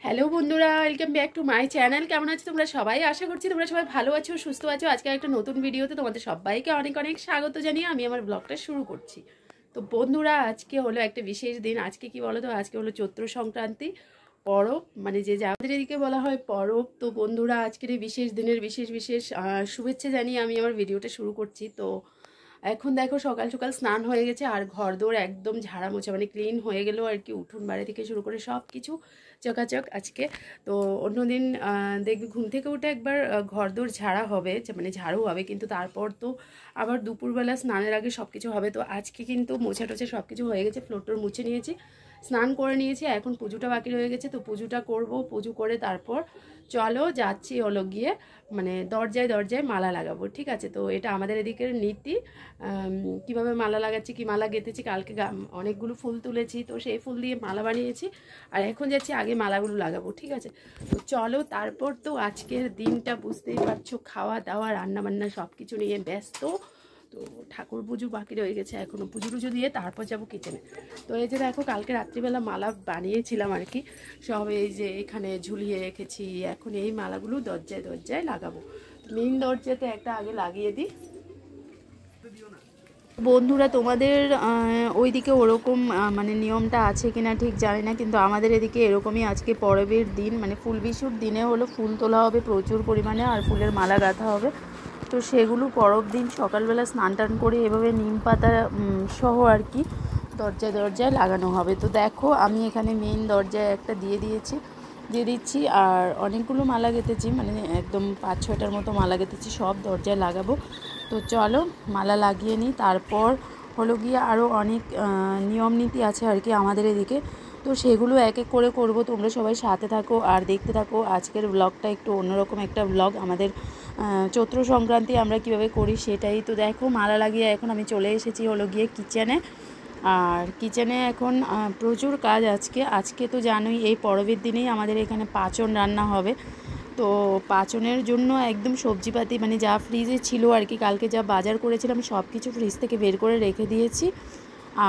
Hello বন্ধুরা, welcome back to my channel. কেমন আছো তোমরা সবাই? আশা করছি তোমরা সবাই ভালো আছো, সুস্থ আছো। আজকে একটা নতুন ভিডিওতে তোমাদের সবাইকে অনেক অনেক স্বাগত জানিয়ে আমি আমার ব্লগটা শুরু করছি। তো বন্ধুরা, আজকে হলো একটা বিশেষ দিন। আজকে কি বলো তো, আজকে হলো চৈত্র সংক্রান্তি পরব, মানে যে আমাদের এদিকে বলা হয় পরব। তো বন্ধুরা, আজকের এই বিশেষ দিনের বিশেষ বিশেষ শুভেচ্ছা জানিয়ে আমি আমার ভিডিওটা শুরু করছি। তো এখন দেখো সকাল সকাল স্নান হয়ে গেছে আর ঘরদোর একদম ঝাড়া মোছা, মানে ক্লিন হয়ে গেল আর কি। উঠোন বাড়ি থেকে শুরু করে সব কিছু চকাচক আজকে। তো অন্যদিন দেখবি ঘুম থেকে উঠে একবার ঘরদোর ঝাড়া হবে, মানে ঝাড়ু হবে, কিন্তু তারপর তো আবার দুপুরবেলা স্নানের আগে সব কিছু হবে। তো আজকে কিন্তু মোছা টোছা সব কিছু হয়ে গেছে, ফ্লোর টোর মুছে নিয়েছি, স্নান করে নিয়েছি। এখন পুজোটা বাকি রয়ে গেছে, তো পুজোটা করব। পুজো করে তারপর চলো যাচ্ছি হলো গিয়ে, মানে দরজায় দরজায় মালা লাগাবো, ঠিক আছে? তো এটা আমাদের এদিকের নীতি। কিভাবে মালা লাগাচ্ছি, কি মালা গেঁথেছি, কালকে অনেকগুলো ফুল তুলেছি, তো সেই ফুল দিয়ে মালা বানিয়েছি। আর এখন যাচ্ছি আগে মালাগুলো লাগাবো, ঠিক আছে? তো চলো, তারপর তো আজকের দিনটা বুঝতেই পারছো, খাওয়া দাওয়া রান্না বান্না সব কিছু নিয়ে ব্যস্ত। তো ঠাকুর পুজো বাকি রয়ে গেছে, এখনও পুজো টুজো দিয়ে তারপর যাবো কিচেনে। তো এই যে দেখো, কালকে রাত্রিবেলা মালা বানিয়েছিলাম আর কি, সব এই যে এখানে ঝুলিয়ে রেখেছি। এখন এই মালাগুলো দরজায় দরজায় লাগাবো। মেইন দরজাতে একটা আগে লাগিয়ে দিই। বন্ধুরা, তোমাদের ওইদিকে ওরকম মানে নিয়মটা আছে কিনা ঠিক জানি না, কিন্তু আমাদের এদিকে এরকমই। আজকে পরবের দিন, মানে ফুল বিশুর দিনে হলো ফুল তোলা হবে প্রচুর পরিমাণে, আর ফুলের মালা গাঁথা হবে। তো সেগুলো পরব দিন সকালবেলা স্নান টান করে এভাবে নিম পাতা সহ আর কি দরজায় দরজায় লাগানো হবে। তো দেখো, আমি এখানে মেইন দরজায় একটা দিয়ে দিচ্ছি, আর অনেকগুলো মালা গেঁথেছি, মানে একদম 5-6টার মতো মালা গেঁথেছি, সব দরজায় লাগাবো। তো চলো মালা লাগিয়ে নিই। তারপর হলো গিয়ে আরও অনেক নিয়ম নীতি আছে আর কি আমাদের এদিকে, তো সেগুলো এক এক করে করব। তোমরা সবাই সাথে থাকো আর দেখতে থাকো। আজকের ব্লগটা একটু অন্যরকম একটা ব্লগ, আমাদের চৈত্র সংক্রান্তি আমরা কিভাবে করি সেটাই। তো দেখো, মালা লাগিয়ে এখন আমি চলে এসেছি হলো গিয়ে কিচেনে। আর কিচেনে এখন প্রচুর কাজ আজকে তো জানোই, এই পরবের দিনেই আমাদের এখানে পাঁচন রান্না হবে। তো পাঁচনের জন্য একদম সবজিপাতি, মানে যা ফ্রিজে ছিল আর কি, কালকে যা বাজার করেছিলাম সব কিছু ফ্রিজ থেকে বের করে রেখে দিয়েছি।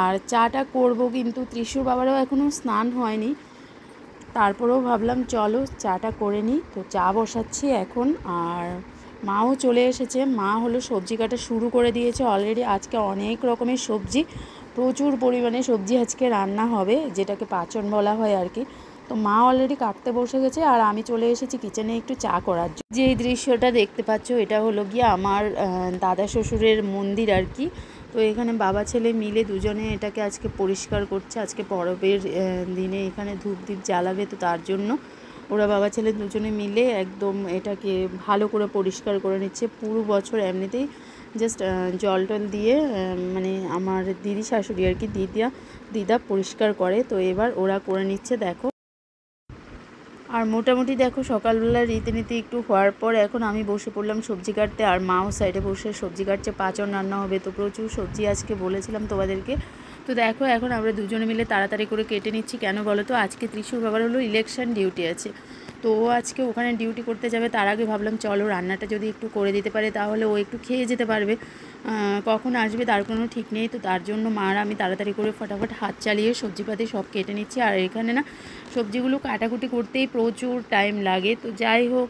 আর চাটা করব, কিন্তু ত্রিশুর বাবারও এখনও স্নান হয়নি, তারপরেও ভাবলাম চলো চাটা করে নিই। তো চা বসাচ্ছি এখন। আর মাও চলে এসেছে, মা হলো সবজি কাটা শুরু করে দিয়েছে অলরেডি। আজকে অনেক রকমের সবজি, প্রচুর পরিমাণে সবজি আজকে রান্না হবে, যেটাকে পাচন বলা হয় আর কি। তো মা অলরেডি কাটতে বসে গেছে, আর আমি চলে এসেছি কিচেনে একটু চা করার জন্য। যে এই দৃশ্যটা দেখতে পাচ্ছ, এটা হলো গিয়ে আমার দাদা শ্বশুরের মন্দির আর কি। তো এখানে বাবা ছেলে মিলে দুজনে এটাকে আজকে পরিষ্কার করছে। আজকে পরবের দিনে এখানে ধূপ দ্বীপ জ্বালাবে, তো তার জন্য ওরা বাবা ছেলে দুজনে মিলে একদম এটাকে ভালো করে পরিষ্কার করে নিচ্ছে। পুরো বছর এমনিতেই জাস্ট জল টল দিয়ে মানে আমার দিদি শাশুড়ি আর কি, দিদা পরিষ্কার করে। তো এবার ওরা করে নিচ্ছে দেখো। আর মোটামুটি দেখো, সকালবেলা রীতিনীতি একটু হওয়ার পর এখন আমি বসে পড়লাম সবজি কাটতে, আর মাও সাইডে বসে সবজি কাটছে। পাঁচন রান্না হবে, তো প্রচুর সবজি আজকে বলেছিলাম তোমাদেরকে। তো দেখো, এখন আমরা দুজনে মিলে তাড়াতাড়ি করে কেটে নিচ্ছি। কেন বলো তো, আজকে ত্রিশুর বাবার হলো ইলেকশন ডিউটি আছে, তো ও আজকে ওখানে ডিউটি করতে যাবে। তার আগে ভাবলাম চলো রান্নাটা যদি একটু করে দিতে পারে তাহলে ও একটু খেয়ে যেতে পারবে। কখন আসবে তার কোনো ঠিক নেই। তো তার জন্য মা আর আমি তাড়াতাড়ি করে ফটাফট হাত চালিয়ে সবজিপাতি সব কেটে নিচ্ছি। আর এখানে না সবজিগুলো কাটাকুটি করতেই প্রচুর টাইম লাগে। তো যাই হোক,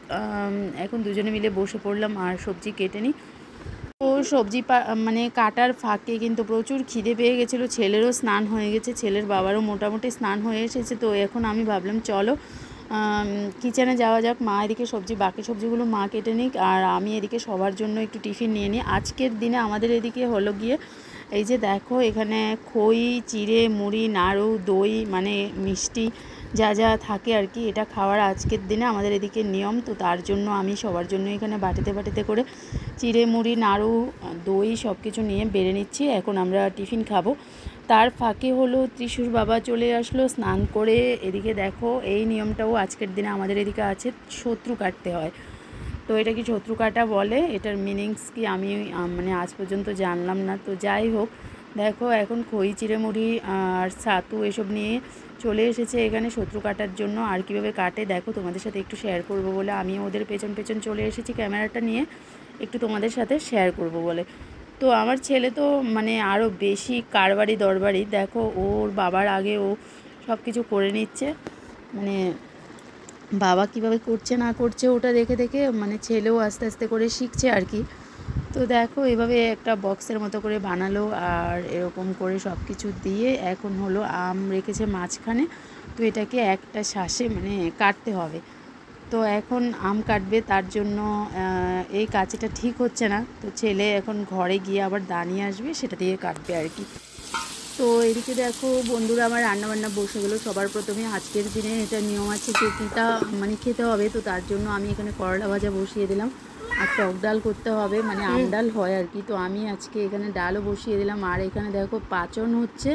এখন দুজনে মিলে বসে পড়লাম আর সবজি কেটে নিই। তো সবজি মানে কাটার ফাঁকে কিন্তু প্রচুর খিদে পেয়ে গেছিলো। ছেলেরও স্নান হয়ে গেছে, ছেলের বাবারও মোটামুটি স্নান হয়ে এসেছে। তো এখন আমি ভাবলাম চলো কিচেনে যাওয়া যাক। মা এদিকে বাকি সবজিগুলো মা কেটে নিক, আর আমি এদিকে সবার জন্য একটু টিফিন নিয়ে নিই। আজকের দিনে আমাদের এদিকে হলো গিয়ে এই যে দেখো, এখানে খই, চিড়ে, মুড়ি, নাড়ু, দই, মানে মিষ্টি যা যা থাকে আর কি, এটা খাওয়ার আজকের দিনে আমাদের এদিকে নিয়ম। তো তার জন্য আমি সবার জন্য এখানে বাটিতে বাটিতে করে চিড়ে, মুড়ি, নাড়ু, দই সব কিছু নিয়ে বেড়ে নিচ্ছি। এখন আমরা টিফিন খাবো। তার ফাঁকে হলো ত্রিশুর বাবা চলে আসলো স্নান করে। এদিকে দেখো, এই নিয়মটাও আজকের দিনে আমাদের এদিকে আছে, শত্রু কাটতে হয়। তো এটা কি শত্রু কাটা বলে, এটার মিনিংস কি আমি মানে আজ পর্যন্ত জানলাম না। তো যাই হোক, দেখো এখন খই, চিড়ে, মুড়ি আর ছাতু এসব নিয়ে চলে এসেছে এখানে শত্রু কাটার জন্য। আর কীভাবে কাটে দেখো, তোমাদের সাথে একটু শেয়ার করব বলে আমি ওদের পেছন পেছন চলে এসেছি ক্যামেরাটা নিয়ে, একটু তোমাদের সাথে শেয়ার করব বলে। তো আমার ছেলে তো মানে আরও বেশি কারবারি দরবারি, দেখো ওর বাবার আগে ও সব কিছু করে নিচ্ছে, মানে বাবা কিভাবে করছে না করছে ওটা দেখে দেখে মানে ছেলেও আস্তে আস্তে করে শিখছে আর কি। তো দেখো এভাবে একটা বক্সের মতো করে বানালো আর এরকম করে সব কিছু দিয়ে এখন হলো আম রেখেছে মাঝখানে। তো এটাকে একটা শ্বাসে মানে কাটতে হবে। তো এখন আম কাটবে, তার জন্য এই কাঁচিটা ঠিক হচ্ছে না। তো ছেলে এখন ঘরে গিয়ে আবার দাঁড়িয়ে আসবে, সেটা দিয়ে কাটবে আর কি। তো এদিকে দেখো বন্ধুরা আমার রান্নাবান্না বসে গেলো। সবার প্রথমে আজকের দিনে এটা নিয়ম আছে যে কীটা মানে খেতে হবে। তো তার জন্য আমি এখানে করলা ভাজা বসিয়ে দিলাম আর টক ডাল করতে হবে, মানে আম ডাল হয় আর কি। তো আমি আজকে এখানে ডালও বসিয়ে দিলাম আর এখানে দেখো পাচন হচ্ছে।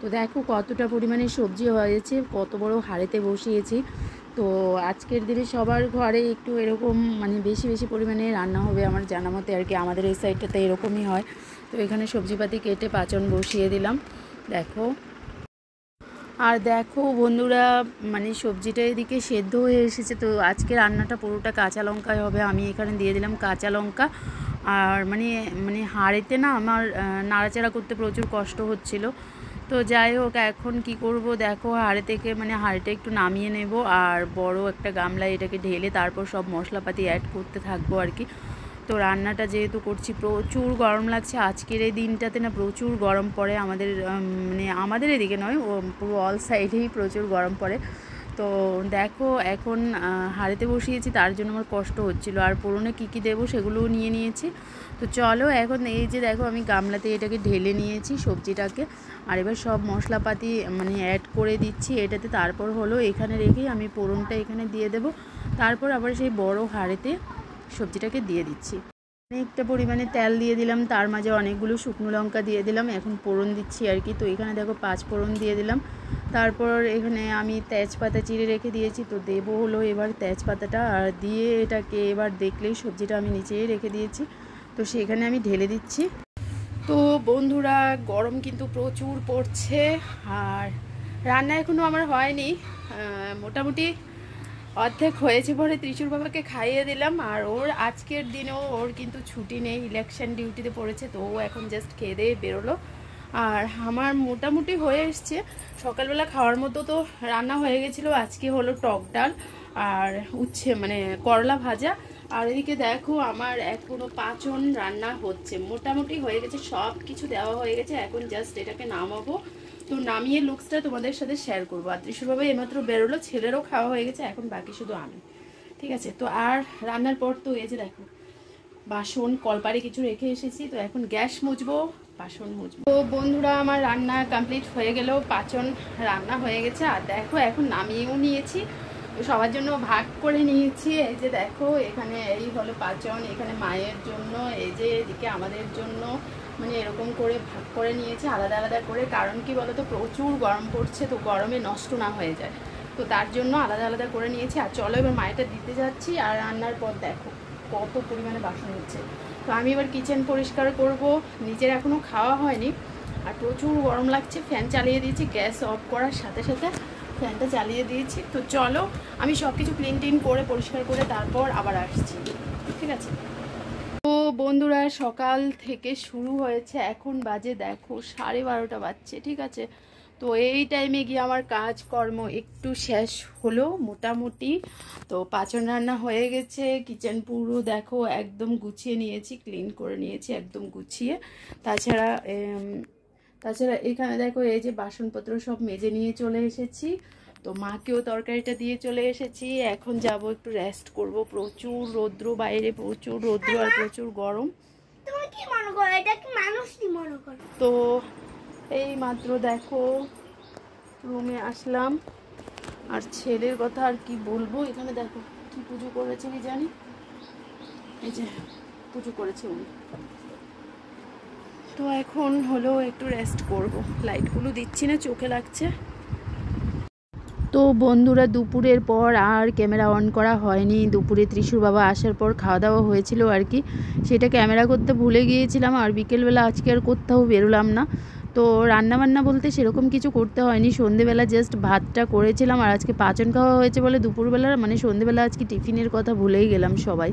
তো দেখো কতটা পরিমাণে সবজি হয়েছে, কত বড় হাঁড়িতে বসিয়েছি। তো আজকের দিনে সবার ঘরে একটু এরকম মানে বেশি বেশি পরিমাণে রান্না হবে আমার জানা মতে আর কি। আমাদের এই সাইডটাতে এরকমই হয়। তো এখানে সবজিপাতি কেটে পাচন বসিয়ে দিলাম দেখো। আর দেখো বন্ধুরা মানে সবজিটা এদিকে সেদ্ধ হয়ে এসেছে। তো আজকে রান্নাটা পুরোটা কাঁচা লঙ্কায় হবে। আমি এখানে দিয়ে দিলাম কাঁচা লঙ্কা। আর মানে মানে হাঁড়িতে না আমার নাড়াচাড়া করতে প্রচুর কষ্ট হচ্ছিল। তো যাই হোক এখন কি করব দেখো, হাঁড়ি থেকে মানে হাঁড়িটা একটু নামিয়ে নেব আর বড় একটা গামলায় এটাকে ঢেলে তারপর সব মশলাপাতি অ্যাড করতে থাকবো আর কি। তো রান্নাটা যেহেতু করছি প্রচুর গরম লাগছে আজকের এই দিনটাতে, না প্রচুর গরম পড়ে আমাদের মানে আমাদের এদিকে নয়, ও পুরো অল সাইডেই প্রচুর গরম পড়ে। তো দেখো এখন হাঁড়িতে বসিয়েছি তার জন্য আমার কষ্ট হচ্ছিলো। আর পোড়নে কী কী দেবো সেগুলোও নিয়ে নিয়েছি। তো চলো এখন এই যে দেখো আমি গামলাতে এটাকে ঢেলে নিয়েছি সবজিটাকে। আর এবার সব মশলাপাতি মানে অ্যাড করে দিচ্ছি এটাতে। তারপর হলো এখানে রেখেই আমি পোড়নটা এখানে দিয়ে দেবো। তারপর আবার সেই বড় হাঁড়িতে সবজিটাকে দিয়ে দিচ্ছি। অনেকটা পরিমাণে তেল দিয়ে দিলাম, তার মাঝে অনেকগুলো শুকনো লঙ্কা দিয়ে দিলাম। এখন ফোড়ন দিচ্ছি আর কি। তো এখানে দেখো 5 ফোড়ন দিয়ে দিলাম। তারপর এখানে আমি তেজপাতা চিড়ে রেখে দিয়েছি। তো দেবো হলো এবার তেজপাতাটা আর দিয়ে এটাকে এবার দেখলেই সবজিটা আমি নিচেই রেখে দিয়েছি, তো সেখানে আমি ঢেলে দিচ্ছি। তো বন্ধুরা গরম কিন্তু প্রচুর পড়ছে আর রান্না এখনও আমার হয়নি, মোটামুটি অর্ধেক হয়েছে। পরে ত্রিশুর বাবাকে খাইয়ে দিলাম আর ওর আজকের দিনেও ওর কিন্তু ছুটি নেই, ইলেকশন ডিউটিতে পড়েছে। তো ও এখন জাস্ট খেয়ে দিয়ে বেরোলো। আর আমার মোটামুটি হয়ে এসছে, সকালবেলা খাওয়ার মতো তো রান্না হয়ে গেছিলো। আজকে হলো টক ডাল আর উচ্ছে মানে করলা ভাজা। আর এদিকে দেখো আমার এখনো পাচন রান্না হচ্ছে, মোটামুটি হয়ে গেছে, সব কিছু দেওয়া হয়ে গেছে। এখন জাস্ট এটাকে নামাবো। তো নামিয়ে লুকসটা তোমাদের সাথে শেয়ার করবো। আর ত্রিশুরভাবে এমাত্র বেরোলো, ছেলেরও খাওয়া হয়ে গেছে, এখন বাকি শুধু আমি। ঠিক আছে, তো আর রান্নার পর তো এই যে দেখো বাসন কলপারে কিছু রেখে এসেছি। তো এখন গ্যাস মুছবো, বাসন মুছবো। তো বন্ধুরা আমার রান্না কমপ্লিট হয়ে গেল, পাচন রান্না হয়ে গেছে। আর দেখো এখন নামিয়েও নিয়েছি, তো সবার জন্য ভাগ করে নিয়েছি। এই যে দেখো এখানে এই হলো পাচন, এখানে মায়ের জন্য, এই যে এদিকে আমাদের জন্য, মানে এরকম করে ভাগ করে নিয়েছি আলাদা আলাদা করে। কারণ কি বলো তো প্রচুর গরম পড়ছে, তো গরমে নষ্ট না হয়ে যায়, তো তার জন্য আলাদা আলাদা করে নিয়েছি। আর চলো এবার মায়েরটা দিতে যাচ্ছি। আর রান্নার পর দেখো কত পরিমাণে বাসন হচ্ছে। তো আমি এবার কিচেন পরিষ্কার করব, নিজের এখনও খাওয়া হয়নি আর প্রচুর গরম লাগছে। ফ্যান চালিয়ে দিয়েছি, গ্যাস অফ করার সাথে সাথে ফ্যানটা চালিয়ে দিয়েছি। তো চলো আমি সব কিছু ক্লিন টিন করে পরিষ্কার করে তারপর আবার আসছি, ঠিক আছে। তো বন্ধুরা সকাল থেকে শুরু হয়েছে, এখন বাজে দেখো 12:30 বাজছে, ঠিক আছে। তো এই টাইমে গিয়ে আমার কাজকর্ম একটু শেষ হলো মোটামুটি। তো পাচন রান্না হয়ে গেছে, কিচেন পুরো দেখো একদম গুছিয়ে নিয়েছি, ক্লিন করে নিয়েছি একদম গুছিয়ে। তাছাড়া তাছাড়া এখানে দেখো এই যে বাসনপত্র সব মেজে নিয়ে চলে এসেছি। তো মাকেও তরকারিটা দিয়ে চলে এসেছি। এখন যাব একটু রেস্ট করব, প্রচুর রৌদ্র বাইরে, প্রচুর রৌদ্র আর প্রচুর গরম। তুমি কি মনে করো এটা কি মানুষ কি মনে করো? তো এই মাত্র দেখো রুমে আসলাম। আর ছেলের কথা আর কি বলবো, এখানে দেখো কি পুজো করেছে কি জানি, এই যে পুজো করেছে উনি। তো এখন হলো একটু রেস্ট করব, লাইটগুলো দিচ্ছি না, চোখে লাগছে। তো বন্ধুরা দুপুরের পর আর ক্যামেরা অন করা হয়নি। দুপুরে ত্রিশুর বাবা আসার পর খাওয়া দাওয়া হয়েছিল আর কি, সেটা ক্যামেরা করতে ভুলে গিয়েছিলাম। আর বিকেলবেলা আজকে আর কোথাও বেরোলাম না। তো রান্নাবান্না বলতে সেরকম কিছু করতে হয়নি, সন্ধেবেলা জাস্ট ভাতটা করেছিলাম। আর আজকে পাচন খাওয়া হয়েছে বলে দুপুরবেলা মানে সন্ধেবেলা আজকে টিফিনের কথা ভুলেই গেলাম সবাই।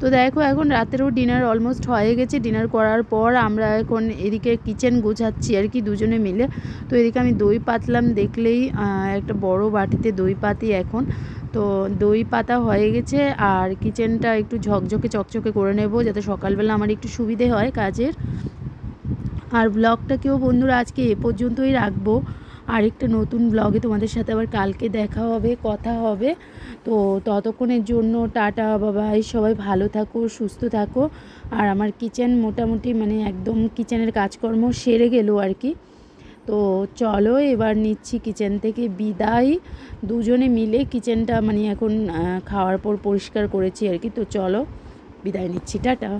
তো দেখো এখন রাতেরও ডিনার অলমোস্ট হয়ে গেছে। ডিনার করার পর আমরা এখন এদিকে কিচেন গোছাচ্ছি আর কি দুজনে মিলে। তো এদিকে আমি দই পাতলাম, দেখলেই একটা বড় বাটিতে দই পাতি এখন। তো দই পাতা হয়ে গেছে, আর কিচেনটা একটু ঝকঝকে চকচকে করে নেব যাতে সকালবেলা আমার একটু সুবিধে হয় কাজের। আর ব্লগটাকেও বন্ধুরা আজকে এ পর্যন্তই রাখবো। আরেকটা নতুন ব্লগে তোমাদের সাথে আবার কালকে দেখা হবে, কথা হবে। তো ততক্ষণের জন্য টাটা, বাবাই, সবাই ভালো থাকো, সুস্থ থাকো। আর আমার কিচেন মোটামুটি মানে একদম কিচেনের কাজকর্ম সেরে গেল আর কি। তো চলো এবার নিচ্ছি কিচেন থেকে বিদায়। দুজনে মিলে কিচেনটা মানে এখন খাওয়ার পর পরিষ্কার করেছি আর কি। তো চলো বিদায় নিচ্ছি, টাটা।